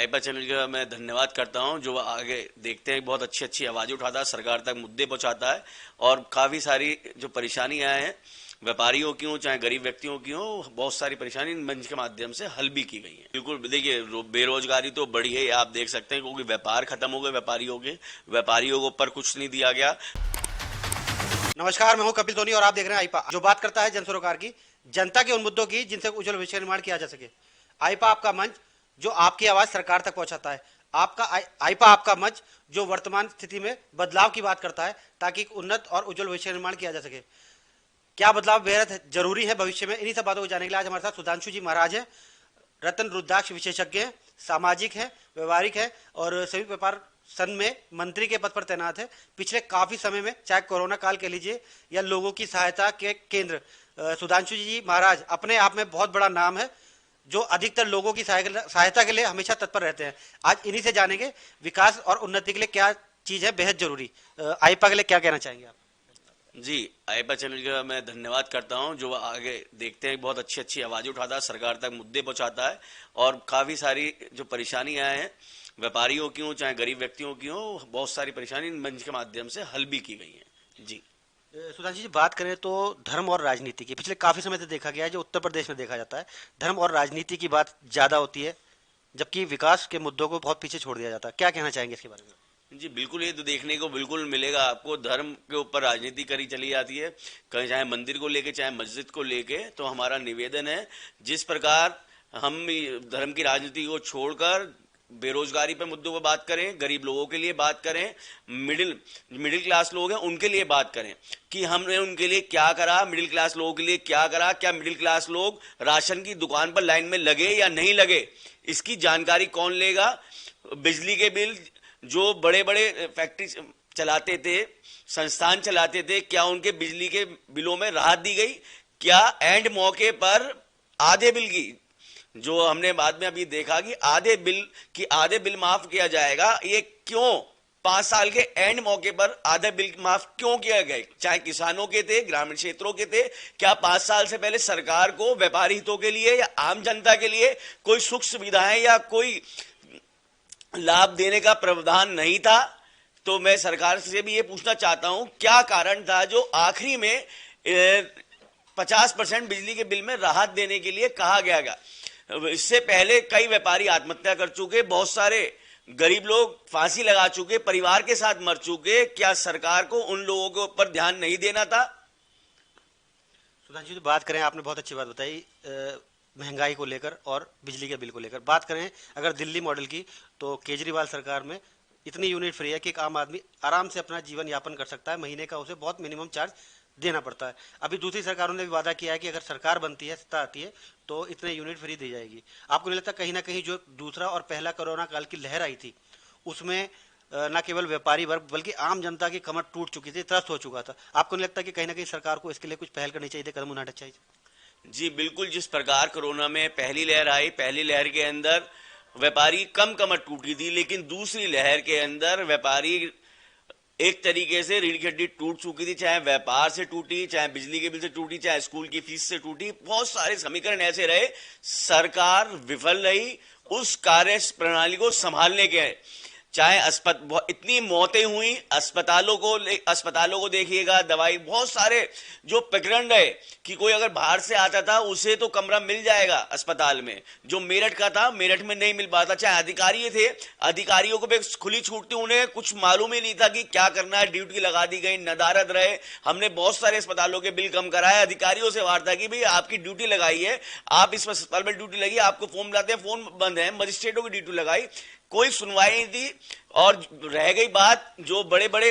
आईपा channel का मैं धन्यवाद करता हूं जो आगे देखते हैं, बहुत अच्छी अच्छी आवाज़ उठाता है, सरकार तक मुद्दे पहुंचाता है और काफ़ी सारी जो परेशानियां हैं व्यापारियों की हो चाहे गरीब व्यक्तियों की हो, बहुत सारी परेशानी इन मंच के माध्यम से हल भी की गई हैं। बिल्कुल देखिए, बेरोजगारी तो बढ़ी है, आप देख सकते हैं, क्योंकि व्यापार खत्म हो गए व्यापारियों को ऊपर कुछ नहीं दिया गया। नमस्कार, मैं हूं कपिल सोनी और आप देख रहे हैं आईपा, जो बात करता है जन सरोकार की, जनता के उन मुद्दों की जिनसे उज्जवल भविष्य निर्माण किया जा सके। आईपा आपका मंच जो आपकी आवाज सरकार तक पहुंचाता है। आईपा आपका मंच जो वर्तमान स्थिति में बदलाव की बात करता है ताकि एक उन्नत और उज्जवल भविष्य निर्माण किया जा सके। क्या बदलाव बेहद जरूरी है भविष्य में, इन्हीं सब बातों को जानने के लिए आज हमारे साथ सुधांशु जी महाराज है। रतन रुद्राक्ष विशेषज्ञ है, सामाजिक है, व्यवहारिक है और सभी व्यापार संघ में मंत्री के पद पर तैनात है। पिछले काफी समय में, चाहे कोरोना काल कह लीजिए या लोगों की सहायता के केंद्र, सुधांशु जी महाराज अपने आप में बहुत बड़ा नाम है, जो अधिकतर लोगों की सहायता के लिए हमेशा तत्पर रहते हैं। आज इन्हीं से जानेंगे विकास और उन्नति के लिए क्या चीज है बेहद जरूरी। आईपा के लिए क्या कहना चाहेंगे आप? जी, आईपा चैनल का मैं धन्यवाद करता हूं जो आगे देखते हैं, बहुत अच्छी अच्छी आवाज़ उठाता है, सरकार तक मुद्दे पहुंचाता है और काफ़ी सारी जो परेशानियां हैं व्यापारियों की हो चाहे गरीब व्यक्तियों की हो, बहुत सारी परेशानी इन मंच के माध्यम से हल भी की गई हैं। जी, सुधांशु जी, बात करें तो धर्म और राजनीति की पिछले काफी समय से देखा गया है, जो उत्तर प्रदेश में देखा जाता है, धर्म और राजनीति की बात ज्यादा होती है, जबकि विकास के मुद्दों को बहुत पीछे छोड़ दिया जाता है। क्या कहना चाहेंगे इसके बारे में? जी बिल्कुल, ये तो देखने को बिल्कुल मिलेगा आपको, धर्म के ऊपर राजनीति करी चली जाती है, कहीं चाहे मंदिर को लेके चाहे मस्जिद को लेके। तो हमारा निवेदन है, जिस प्रकार हम धर्म की राजनीति को छोड़कर बेरोजगारी पे मुद्दों पर बात करें, गरीब लोगों के लिए बात करें, मिडिल क्लास लोग हैं उनके लिए बात करें कि हमने उनके लिए क्या करा, मिडिल क्लास लोगों के लिए क्या करा, क्या मिडिल क्लास लोग राशन की दुकान पर लाइन में लगे या नहीं लगे, इसकी जानकारी कौन लेगा। बिजली के बिल, जो बड़े बड़े फैक्ट्री चलाते थे, संस्थान चलाते थे, क्या उनके बिजली के बिलों में राहत दी गई? क्या एंड मौके पर आधे बिल की, जो हमने बाद में अभी देखा कि आधे बिल माफ किया जाएगा, ये क्यों 5 साल के एंड मौके पर आधे बिल माफ क्यों किया गया? चाहे किसानों के थे, ग्रामीण क्षेत्रों के थे, क्या 5 साल से पहले सरकार को व्यापारी हितों के लिए या आम जनता के लिए कोई सुख सुविधाएं या कोई लाभ देने का प्रावधान नहीं था? तो मैं सरकार से भी ये पूछना चाहता हूं, क्या कारण था जो आखिरी में 50% बिजली के बिल में राहत देने के लिए कहा गया? इससे पहले कई व्यापारी आत्महत्या कर चुके, बहुत सारे गरीब लोग फांसी लगा चुके, परिवार के साथ मर चुके। क्या सरकार को उन लोगों के ऊपर ध्यान नहीं देना था? सुधांशु जी, बात करें, आपने बहुत अच्छी बात बताई महंगाई को लेकर और बिजली के बिल को लेकर। बात करें अगर दिल्ली मॉडल की, तो केजरीवाल सरकार में इतनी यूनिट फ्री है कि एक आम आदमी आराम से अपना जीवन यापन कर सकता है। महीने का उसे बहुत मिनिमम चार्ज देना पड़ता है। अभी दूसरी सरकारों ने भी वादा किया है कि अगर सरकार बनती है, सत्ता आती है, तो इतने यूनिट फ्री दी जाएगी। आपको नहीं लगता कहीं ना कहीं जो दूसरा और पहला कोरोना काल की लहर आई थी, उसमें न केवल व्यापारी वर्ग बल्कि आम जनता की कमर टूट चुकी थी, त्रस्त हो चुका था? आपको नहीं लगता कि कहीं ना कहीं सरकार को इसके लिए कुछ पहल करनी चाहिए, कदम उठाना चाहिए? जी बिल्कुल, जिस प्रकार कोरोना में पहली लहर आई, पहली लहर के अंदर व्यापारी कम कमर टूटी थी, लेकिन दूसरी लहर के अंदर व्यापारी एक तरीके से रीढ़ की हड्डी टूट चुकी थी, चाहे व्यापार से टूटी, चाहे बिजली के बिल से टूटी, चाहे स्कूल की फीस से टूटी। बहुत सारे समीकरण ऐसे रहे, सरकार विफल रही उस कार्य प्रणाली को संभालने के। चाहे इतनी मौतें हुई, अस्पतालों को देखिएगा, दवाई, बहुत सारे जो प्रकरण रहे कि कोई अगर बाहर से आता था उसे तो कमरा मिल जाएगा अस्पताल में, जो मेरठ का था मेरठ में नहीं मिल पाता। चाहे अधिकारी थे, अधिकारियों को भी खुली छूट थी, उन्हें कुछ मालूम ही नहीं था कि क्या करना है, ड्यूटी लगा दी गई, नदारद रहे। हमने बहुत सारे अस्पतालों के बिल कम कराए, अधिकारियों से वार्ता की, भाई आपकी ड्यूटी लगाई है, आप इस अस्पताल में ड्यूटी लगी, आपको फॉर्म लाते हैं, फोन बंद है, मजिस्ट्रेटों की ड्यूटी लगाई, कोई सुनवाई नहीं थी। और रह गई बात, जो बड़े बड़े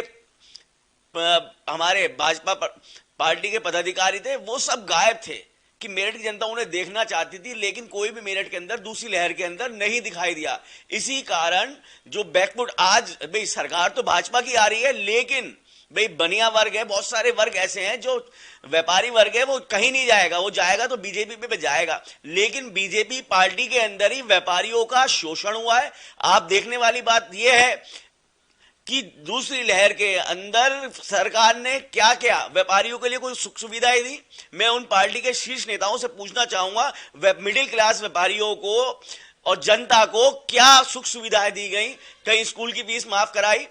हमारे भाजपा पार्टी के पदाधिकारी थे, वो सब गायब थे कि मेरठ की जनता उन्हें देखना चाहती थी, लेकिन कोई भी मेरठ के अंदर दूसरी लहर के अंदर नहीं दिखाई दिया। इसी कारण जो बैकफुट, आज भाई सरकार तो भाजपा की आ रही है, लेकिन भाई बनिया वर्ग है, बहुत सारे वर्ग ऐसे हैं, जो व्यापारी वर्ग है, वो कहीं नहीं जाएगा, वो जाएगा तो बीजेपी पे जाएगा। लेकिन बीजेपी पार्टी के अंदर ही व्यापारियों का शोषण हुआ है। आप देखने वाली बात यह है कि दूसरी लहर के अंदर सरकार ने क्या क्या व्यापारियों के लिए कोई सुख सुविधाएं दी? मैं उन पार्टी के शीर्ष नेताओं से पूछना चाहूंगा, मिडिल क्लास व्यापारियों को और जनता को क्या सुख सुविधाएं दी गई। कहीं स्कूल की फीस माफ कराई,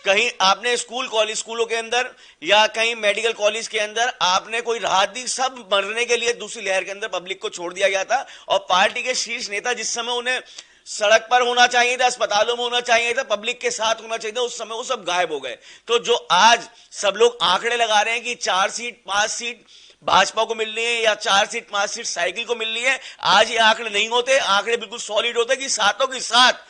कहीं आपने स्कूल कॉलेज स्कूलों के अंदर या कहीं मेडिकल कॉलेज के अंदर आपने कोई राहत दी। सब मरने के लिए दूसरी लहर के अंदर पब्लिक को छोड़ दिया गया था और पार्टी के शीर्ष नेता जिस समय उन्हें सड़क पर होना चाहिए था, अस्पतालों में होना चाहिए था, पब्लिक के साथ होना चाहिए था, उस समय वो सब गायब हो गए। तो जो आज सब लोग आंकड़े लगा रहे हैं कि 4 सीट 5 सीट भाजपा को मिल रही है या 4 सीट 5 सीट साइकिल को मिल रही है, आज ये आंकड़े नहीं होते। आंकड़े बिल्कुल सॉलिड होते कि सातों के साथ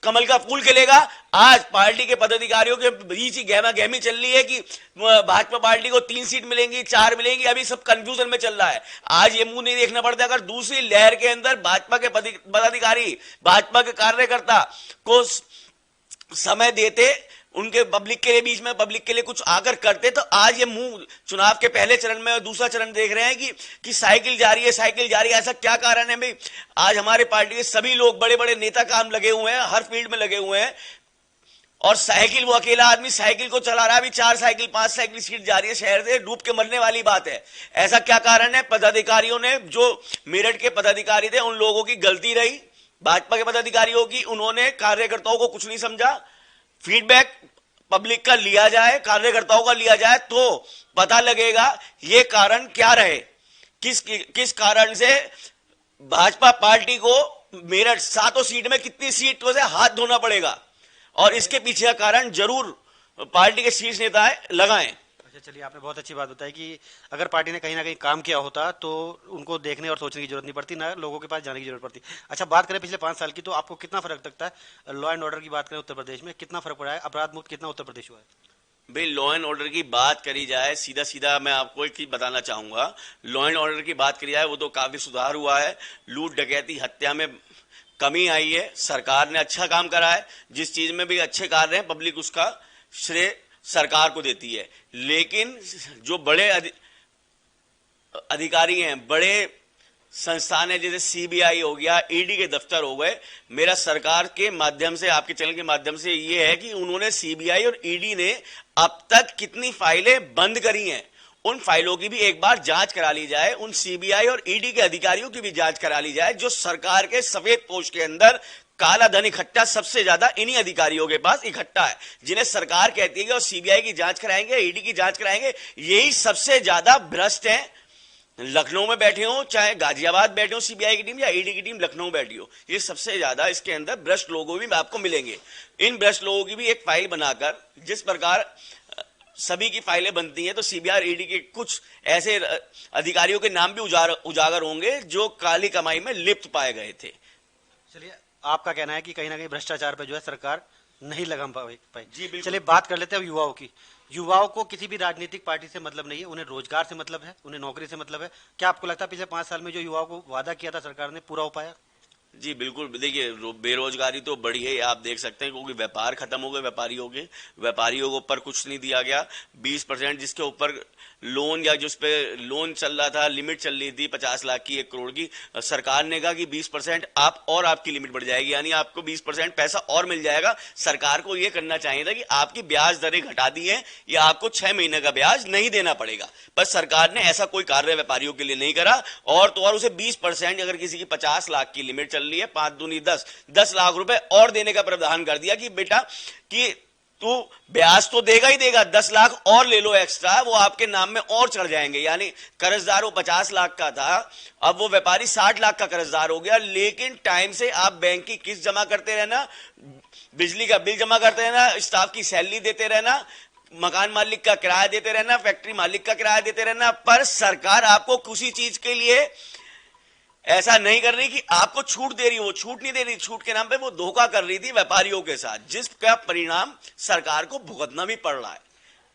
कमल का फूल खिलेगा। आज पार्टी के पदाधिकारियों के बीच ही गहमा गहमी चल रही है कि भाजपा पार्टी को 3 सीट मिलेंगी 4 मिलेंगी, अभी सब कंफ्यूजन में चल रहा है। आज ये मुंह नहीं देखना पड़ता अगर दूसरी लहर के अंदर भाजपा के पदाधिकारी भाजपा के कार्यकर्ता को समय देते, उनके पब्लिक के लिए बीच में पब्लिक के लिए कुछ आकर करते, तो आज ये मुंह चुनाव के पहले चरण में और दूसरा चरण देख रहे हैं कि साइकिल जा रही है साइकिल जा रही है। ऐसा क्या कारण है भाई? आज हमारे पार्टी के सभी लोग बड़े बड़े नेता काम लगे हुए हैं, हर फील्ड में लगे हुए हैं, और साइकिल वो अकेला आदमी साइकिल को चला रहा है। अभी 4 साइकिल 5 साइकिल सीट जा रही है शहर से, डूब के मरने वाली बात है। ऐसा क्या कारण है? पदाधिकारियों ने, जो मेरठ के पदाधिकारी थे उन लोगों की गलती रही, भाजपा के पदाधिकारियों की, उन्होंने कार्यकर्ताओं को कुछ नहीं समझा। फीडबैक पब्लिक का लिया जाए, कार्यकर्ताओं का लिया जाए तो पता लगेगा ये कारण क्या रहे, किस कारण से भाजपा पार्टी को मेरठ 7 सीट में कितनी सीटों से हाथ धोना पड़ेगा, और इसके पीछे का कारण जरूर पार्टी के शीर्ष नेता लगाएं। अच्छा, चलिए, आपने बहुत अच्छी बात बताई कि अगर पार्टी ने कहीं ना कहीं काम किया होता तो उनको देखने और सोचने की जरूरत नहीं पड़ती, ना लोगों के पास जाने की जरूरत पड़ती। अच्छा, बात करें पिछले 5 साल की, तो आपको कितना फर्क लगता है लॉ एंड ऑर्डर की बात करें उत्तर प्रदेश में, कितना फर्क पड़ा है? अपराध मुक्त कितना उत्तर प्रदेश हुआ है? भाई लॉ एंड ऑर्डर की बात करी जाए, सीधा सीधा मैं आपको एक चीज बताना चाहूंगा। लॉ एंड ऑर्डर की बात करी जाए वो तो काफी सुधार हुआ है। लूट डकैती हत्या में कमी आई है, सरकार ने अच्छा काम करा है। जिस चीज में भी अच्छे कार्य हैं पब्लिक उसका श्रेय सरकार को देती है। लेकिन जो बड़े अधिकारी हैं, बड़े संस्थान है, जैसे सीबीआई हो गया, ईडी के दफ्तर हो गए, मेरा सरकार के माध्यम से, आपके चैनल के माध्यम से ये है कि उन्होंने सीबीआई और ईडी ने अब तक कितनी फाइलें बंद करी हैं, उन फाइलों की भी एक बार जांच करा ली जाए। उन सीबीआई और ईडी के अधिकारियों की भी जांच करा ली जाए जो सरकार के सफेद पोश के अंदर काला धन इकट्ठा सबसे ज्यादा इन्हीं अधिकारियों के पास इकट्ठा है, जिन्हें सरकार कहती है कि और सीबीआई की जांच कराएंगे, ईडी की जांच कराएंगे। यही सबसे ज्यादा भ्रष्ट हैं। लखनऊ में बैठे हो चाहे गाजियाबाद बैठे हो सीबीआई की टीम या ईडी की टीम लखनऊ बैठी हो, ये सबसे ज्यादा इसके अंदर भ्रष्ट लोगों भी आपको मिलेंगे। इन भ्रष्ट लोगों की भी एक फाइल बनाकर, जिस प्रकार सभी की फाइलें बनती हैं, तो सीबीआई और ईडी के कुछ ऐसे अधिकारियोों के नाम भी उजागर होंगे जो काली कमाई में लिप्त पाए गए थे। चलिए, आपका कहना है कि कहीं ना कहीं भ्रष्टाचार पे जो है सरकार नहीं लगा पाई। जी बिल्कुल। चलिए, बात कर लेते हैं युवाओं की। युवाओं को किसी भी राजनीतिक पार्टी से मतलब नहीं है, उन्हें रोजगार से मतलब है, उन्हें नौकरी से मतलब है। क्या आपको लगता है पिछले 5 साल में जो युवाओं को वादा किया था सरकार ने पूरा हो पाया? जी बिल्कुल। देखिए, बेरोजगारी तो बढ़ी है, आप देख सकते हैं, क्योंकि व्यापार खत्म हो गए व्यापारियों के ऊपर कुछ नहीं दिया गया। 20% जिसके ऊपर लोन या जिस पे लोन चल रहा था, लिमिट चल रही थी 50 लाख की, 1 करोड़ की, सरकार ने कहा कि 20% आप और आपकी लिमिट बढ़ जाएगी, यानी आपको 20% पैसा और मिल जाएगा। सरकार को यह करना चाहिए था कि आपकी ब्याज दरें घटा दी हैं या आपको 6 महीने का ब्याज नहीं देना पड़ेगा, पर सरकार ने ऐसा कोई कार्य व्यापारियों के लिए नहीं करा। और तो और उसे 20%, अगर किसी की 50 लाख की लिमिट चल रही है, 5 दूनी 10 लाख रुपए और देने का प्रावधान कर दिया कि बेटा कि तू ब्याज तो देगा ही देगा, 10 लाख और ले लो एक्स्ट्रा, वो आपके नाम में और चढ़ जाएंगे। यानी कर्जदार वो 50 लाख का था, अब वो व्यापारी 60 लाख का कर्जदार हो गया। लेकिन टाइम से आप बैंक की किस्त जमा करते रहना, बिजली का बिल जमा करते रहना, स्टाफ की सैलरी देते रहना, मकान मालिक का किराया देते रहना, फैक्ट्री मालिक का किराया देते रहना, पर सरकार आपको किसी चीज के लिए ऐसा नहीं कर रही कि आपको छूट दे रही, वो छूट नहीं दे रही। छूट के नाम पे वो धोखा कर रही थी व्यापारियों के साथ, जिसका परिणाम सरकार को भुगतना भी पड़ रहा है।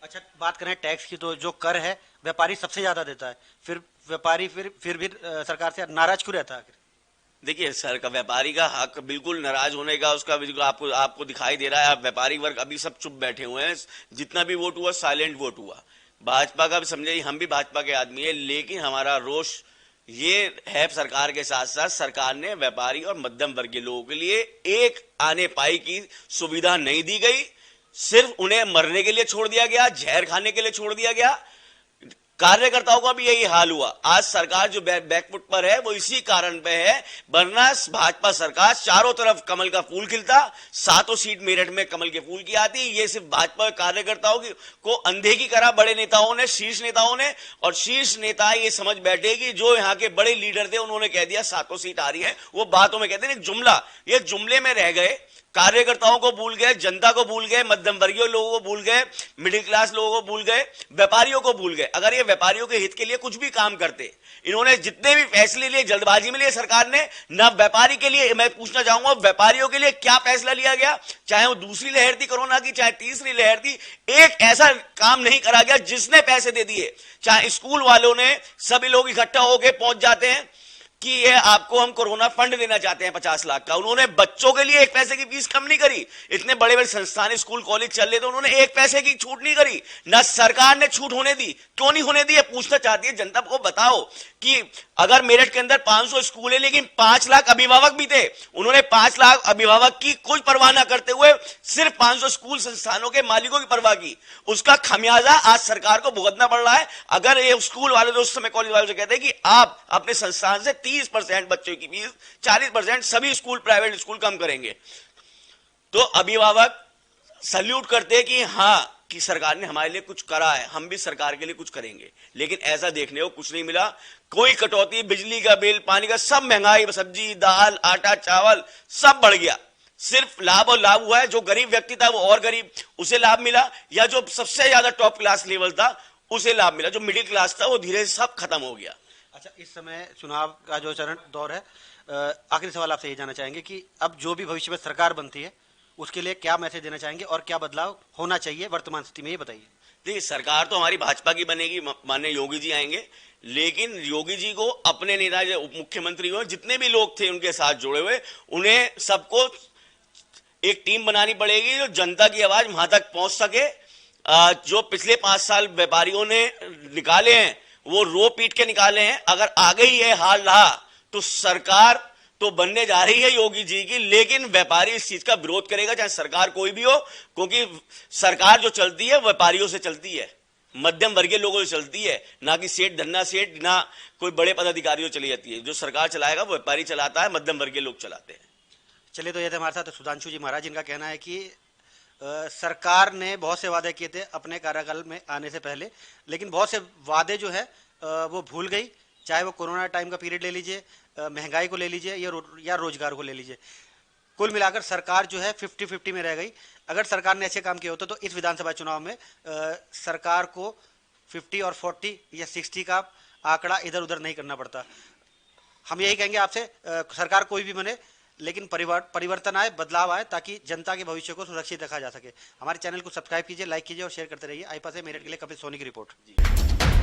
अच्छा, बात करें टैक्स की, तो जो कर है व्यापारी सबसे ज्यादा देता है, फिर व्यापारी फिर भी सरकार से नाराज क्यों रहता है? देखिए, सर का व्यापारी का हक बिल्कुल नाराज होने का, उसका बिल्कुल आपको दिखाई दे रहा है। आप व्यापारी वर्ग अभी सब चुप बैठे हुए हैं, जितना भी वोट हुआ साइलेंट वोट हुआ। भाजपा का भी समझे, हम भी भाजपा के आदमी है, लेकिन हमारा रोष ये है सरकार के साथ साथ, सरकार ने व्यापारी और मध्यम वर्गीय लोगों के लिए एक आने पाई की सुविधा नहीं दी गई, सिर्फ उन्हें मरने के लिए छोड़ दिया गया, जहर खाने के लिए छोड़ दिया गया। कार्यकर्ताओं का भी यही हाल हुआ। आज सरकार जो बैकफुट पर है वो इसी कारण पे है, वरना भाजपा सरकार चारों तरफ कमल का फूल खिलता, 7 सीट मेरठ में कमल के फूल की आती। ये सिर्फ भाजपा कार्यकर्ताओं को अंधे की करा बड़े नेताओं ने, शीर्ष नेताओं ने, और शीर्ष नेता ये समझ बैठे कि जो यहाँ के बड़े लीडर थे उन्होंने कह दिया 7 सीट आ रही है, वो बातों में कहते हैं जुमला, ये जुमले में रह गए। कार्यकर्ताओं को भूल गए, जनता को भूल गए, मध्यम वर्गीय लोगों को भूल गए, मिडिल क्लास लोगों को भूल गए, व्यापारियों को भूल गए। अगर ये व्यापारियों के हित के लिए कुछ भी काम करते, इन्होंने जितने भी फैसले लिए जल्दबाजी में लिए सरकार ने, ना व्यापारी के लिए, मैं पूछना चाहूंगा व्यापारियों के लिए क्या फैसला लिया गया, चाहे वो दूसरी लहर थी कोरोना की, चाहे तीसरी लहर थी, एक ऐसा काम नहीं करा गया जिसने पैसे दे दिए। चाहे स्कूल वालों ने, सभी लोग इकट्ठा होकर पहुंच जाते हैं कि ये आपको हम कोरोना फंड देना चाहते हैं 50 लाख का, उन्होंने बच्चों के लिए एक पैसे की फीस कम नहीं करी। इतने बड़े बड़े संस्थान, स्कूल, कॉलेज चल रहे थे, उन्होंने एक पैसे की छूट नहीं करी, ना सरकार ने छूट होने दी। क्यों नहीं होने दी, ये पूछना चाहती है जनता को। बताओ कि अगर मेरठ के अंदर 500 स्कूल है लेकिन 5 लाख अभिभावक भी थे, उन्होंने 5 लाख अभिभावक की कोई परवाह ना करते हुए सिर्फ 500 स्कूल संस्थानों के मालिकों की परवाह की। उसका खमियाजा आज सरकार को भुगतना पड़ रहा है। अगर ये स्कूल वाले जो उस समय कॉलेज वाले से कहते हैं कि आप अपने संस्थान से 30% बच्चों की फीस, 40% सभी स्कूल, प्राइवेट स्कूल कम करेंगे, तो अभिभावक सल्यूट करते हैं कि हाँ कि सरकार ने हमारे लिए कुछ करा है, हम भी सरकार के लिए कुछ करेंगे। लेकिन ऐसा देखने को कुछ नहीं मिला। कोई कटौती, बिजली का बिल, पानी का, सब महंगाई, सब्जी, दाल, आटा, चावल सब बढ़ गया। सिर्फ लाभ और लाभ हुआ है, जो गरीब व्यक्ति था वो और गरीब, उसे लाभ मिला, या जो सबसे ज्यादा टॉप क्लास लेवल था उसे लाभ मिला। जो मिडिल क्लास था वो धीरे से सब खत्म हो गया। अच्छा, इस समय चुनाव का जो चरण दौर है, आखिरी सवाल आपसे ये जानना चाहेंगे कि अब जो भी भविष्य में सरकार बनती है उसके लिए क्या मैसेज देना चाहेंगे और क्या बदलाव होना चाहिए वर्तमान स्थिति में, ये बताइए। देखिए, सरकार तो हमारी भाजपा की बनेगी, माननीय योगी जी आएंगे, लेकिन योगी जी को अपने नेता जो उप मुख्यमंत्री हुए, जितने भी लोग थे उनके साथ जुड़े हुए, उन्हें सबको एक टीम बनानी पड़ेगी जो जनता की आवाज वहां तक पहुंच सके। जो पिछले 5 साल व्यापारियों ने निकाले हैं वो रो पीट के निकाले हैं। अगर आगे ही ये हाल रहा तो सरकार तो बनने जा रही है योगी जी की, लेकिन व्यापारी इस चीज का विरोध करेगा, चाहे सरकार कोई भी हो, क्योंकि सरकार जो चलती है व्यापारियों से चलती है, मध्यम वर्गीय लोगों से चलती है, ना कि सेठ, धन्ना सेठ, ना कोई बड़े पदाधिकारियों चली जाती है। जो सरकार चलाएगा वो व्यापारी चलाता है, मध्यम वर्गीय लोग चलाते हैं। चलिए, तो ये थे हमारे साथ सुधांशु जी महाराज, जिनका कहना है कि सरकार ने बहुत से वादे किए थे अपने कार्यकाल में आने से पहले, लेकिन बहुत से वादे जो है वो भूल गई। चाहे वो कोरोना टाइम का पीरियड ले लीजिए, महंगाई को ले लीजिए, या रोजगार को ले लीजिए। कुल मिलाकर सरकार जो है 50-50 में रह गई। अगर सरकार ने अच्छे काम किए होते तो इस विधानसभा चुनाव में सरकार को 50 और 40 या 60 का आंकड़ा इधर उधर नहीं करना पड़ता। हम यही कहेंगे आपसे, सरकार कोई भी बने लेकिन परिवर्तन आए, बदलाव आए, ताकि जनता के भविष्य को सुरक्षित रखा जा सके। हमारे चैनल को सब्सक्राइब कीजिए, लाइक कीजिए और शेयर करते रहिए। आईपा से मेरठ के लिए कपिल सोनी की रिपोर्ट।